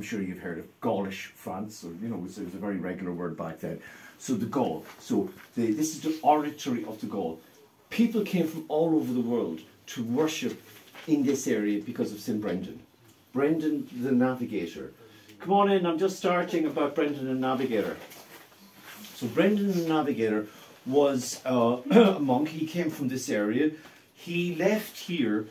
I'm sure you've heard of Gaulish France, or you know, it was a very regular word back then. So the Gaul. So this is the oratory of the Gaul. People came from all over the world to worship in this area because of St. Brendan. Brendan the Navigator. Come on in, I'm just starting about Brendan the Navigator. So Brendan the Navigator was a monk. He came from this area. He left here,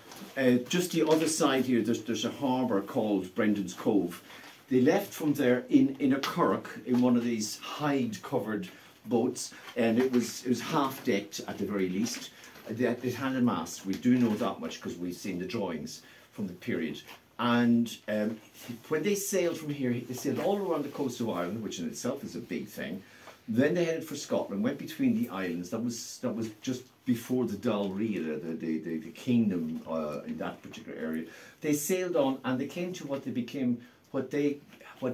just the other side here, there's a harbour called Brendan's Cove. They left from there in a curragh, in one of these hide-covered boats, and it was half-decked at the very least. It had a mast. We do know that much because we've seen the drawings from the period. And when they sailed from here, they sailed all around the coast of Ireland, which in itself is a big thing. Then they headed for Scotland, went between the islands. That was just before the Dal Riada, the kingdom in that particular area. They sailed on, and they came to what they became, what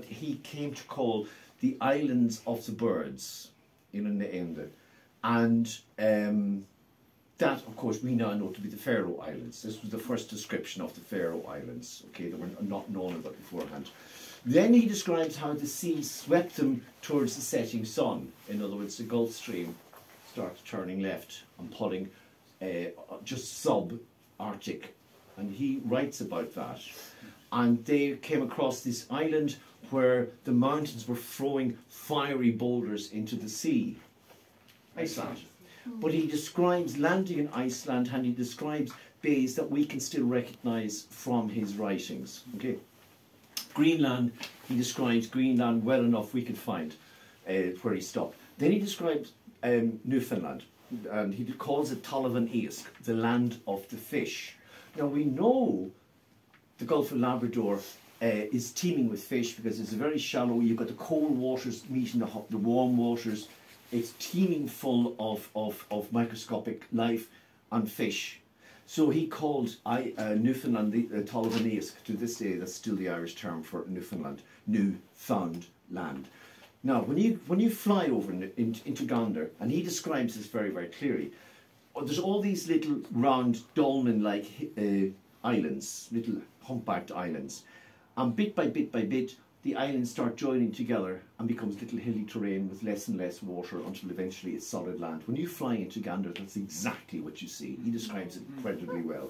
he came to call the Islands of the Birds, in the end. And that, of course, we now know to be the Faroe Islands. This was the first description of the Faroe Islands, okay, that were not known about beforehand. Then he describes how the sea swept them towards the setting sun. In other words, the Gulf Stream started turning left and pulling just sub-Arctic. And he writes about that. And they came across this island where the mountains were throwing fiery boulders into the sea. Iceland. But he describes landing in Iceland, and he describes bays that we can still recognise from his writings. Okay. Greenland, he describes Greenland well enough we could find where he stopped. Then he describes Newfoundland, and he calls it Talavan Eask, the land of the fish. Now we know the Gulf of Labrador is teeming with fish because it's very shallow. You've got the cold waters meeting the warm waters. It's teeming full of microscopic life and fish. So he called Newfoundland the Talavan Eask. To this day, that's still the Irish term for Newfoundland, new-found land. Now, when you fly over into Gander, and he describes this very, very clearly, there's all these little round dolmen-like islands, little humpbacked islands. And bit by bit by bit, the islands start joining together and becomes little hilly terrain with less and less water until eventually it's solid land. When you fly into Gander, that's exactly what you see. He describes it incredibly well.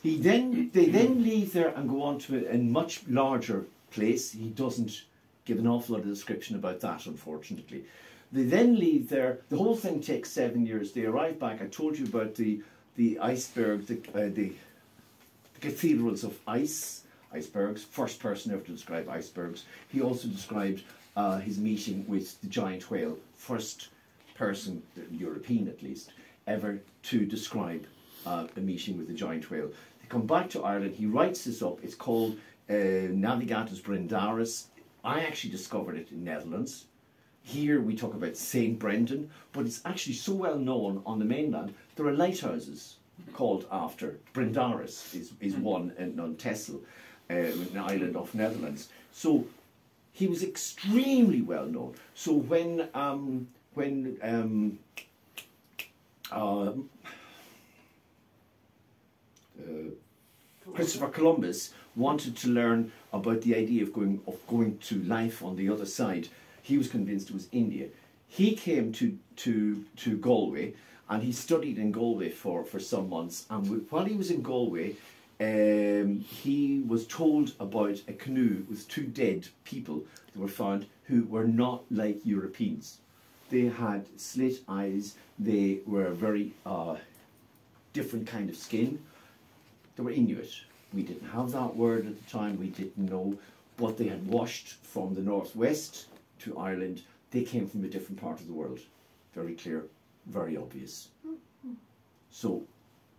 They then leave there and go on to a much larger place. He doesn't give an awful lot of description about that, unfortunately. They then leave there. The whole thing takes 7 years. They arrive back. I told you about the iceberg, the cathedrals of icebergs, first person ever to describe icebergs. He also described his meeting with the giant whale, first person, European at least, ever to describe a meeting with the giant whale. They come back to Ireland, he writes this up, it's called Navigatus Brendaris. I actually discovered it in Netherlands. Here we talk about St. Brendan, but it's actually so well known on the mainland, there are lighthouses called after. Brendaris is one on Texel, an island off Netherlands. So he was extremely well known. So when Christopher Columbus wanted to learn about the idea of going to life on the other side, he was convinced it was India. He came to Galway, and he studied in Galway for some months. And while he was in Galway, he was told about a canoe with 2 dead people that were found who were not like Europeans. They had slit eyes. They were a very different kind of skin. They were Inuit. We didn't have that word at the time. We didn't know. But they had washed from the northwest to Ireland. They came from a different part of the world. Very clear, very obvious. So,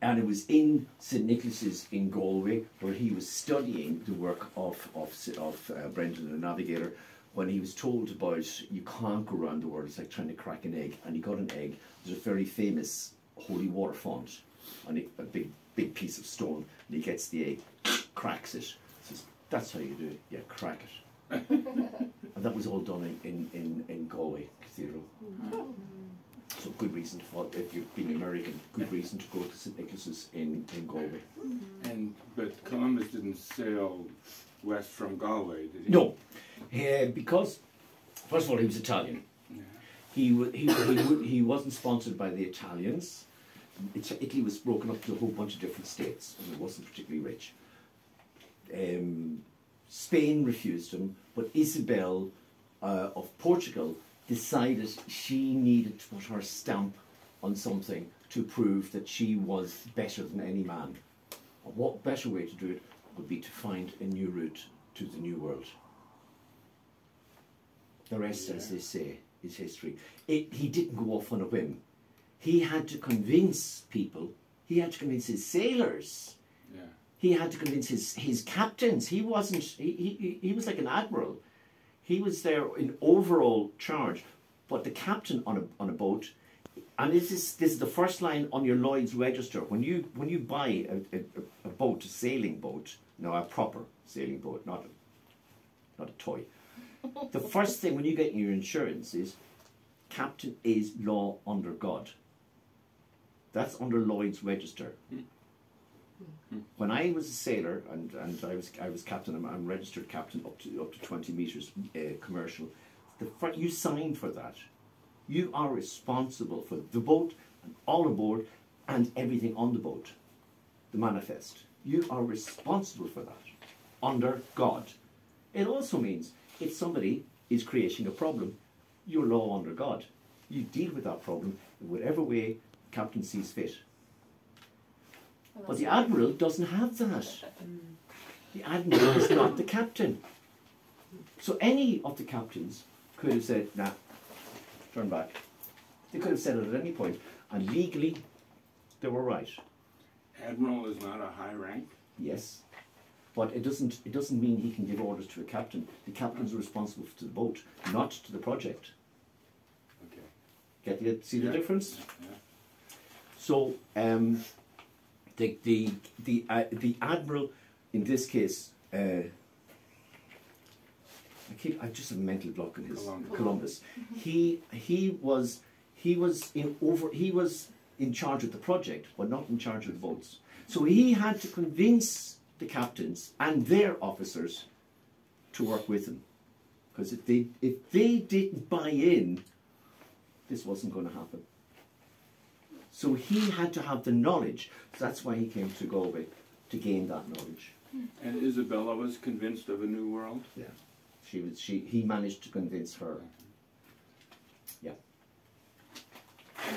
and it was in St. Nicholas's in Galway where he was studying the work of Brendan the Navigator, when he was told about you can't go around the world, it's like trying to crack an egg. And he got an egg. There's a very famous holy water font on a big piece of stone, and he gets the egg, cracks it, says, that's how you do it, yeah, crack it. And that was all done in Galway Cathedral. So good reason to follow, if you're being American, good reason to go to St. Nicholas's in Galway. But Columbus didn't sail west from Galway, did he? No, because first of all he was Italian. He wasn't sponsored by the Italians. Italy was broken up into a whole bunch of different states, and it wasn't particularly rich. Spain refused him, but Isabel of Portugal decided she needed to put her stamp on something to prove that she was better than any man. And what better way to do it would be to find a new route to the New World. The rest, as they say, is history. He didn't go off on a whim. He had to convince people. He had to convince his sailors. Yeah. He had to convince his captains. He wasn't. He was like an admiral. He was there in overall charge. But the captain on a boat, and this is the first line on your Lloyd's register. When you buy a boat, a sailing boat, a proper sailing boat, not a toy. The first thing when you get your insurance is, captain is law under God. That's under Lloyd's register. When I was a sailor and I was captain, I'm registered captain up to 20 meters commercial. You signed for that. You are responsible for the boat and all aboard and everything on the boat. The manifest. You are responsible for that under God. It also means if somebody is creating a problem, you're law under God. You deal with that problem in whatever way the captain sees fit. But the admiral doesn't have that. The admiral is not the captain. So any of the captains could have said, nah, turn back. They could have said it at any point, and legally they were right. Admiral is not a high rank? Yes. But it doesn't mean he can give orders to a captain. The captain's responsible to the boat, not to the project. Okay. See the difference? Yeah. So the admiral in this case, I just have a mental block in his Columbus. He was in charge of the project, but not in charge of the boats. So he had to convince the captains and their officers to work with him, because if they didn't buy in, this wasn't going to happen. So he had to have the knowledge. So that's why he came to Galway, to gain that knowledge. And Isabella was convinced of a new world? Yeah, he managed to convince her.